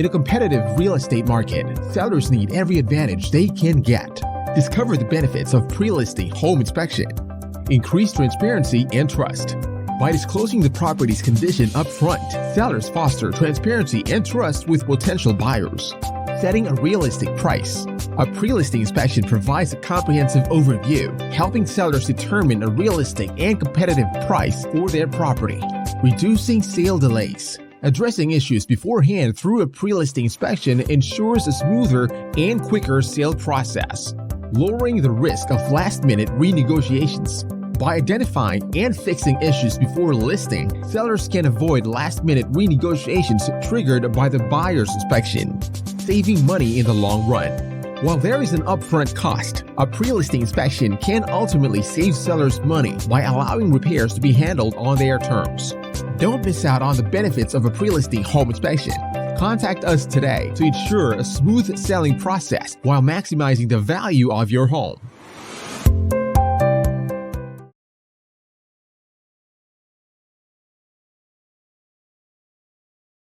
In a competitive real estate market, sellers need every advantage they can get. Discover the benefits of pre-listing home inspection. Increase transparency and trust. By disclosing the property's condition up front, sellers foster transparency and trust with potential buyers. Setting a realistic price. A pre-listing inspection provides a comprehensive overview, helping sellers determine a realistic and competitive price for their property. Reducing sale delays. Addressing issues beforehand through a pre-listing inspection ensures a smoother and quicker sale process. Lowering the risk of last-minute renegotiations. By identifying and fixing issues before listing, sellers can avoid last-minute renegotiations triggered by the buyer's inspection, saving money in the long run. While there is an upfront cost, a pre-listing inspection can ultimately save sellers money by allowing repairs to be handled on their terms. Don't miss out on the benefits of a pre-listing home inspection. Contact us today to ensure a smooth selling process while maximizing the value of your home.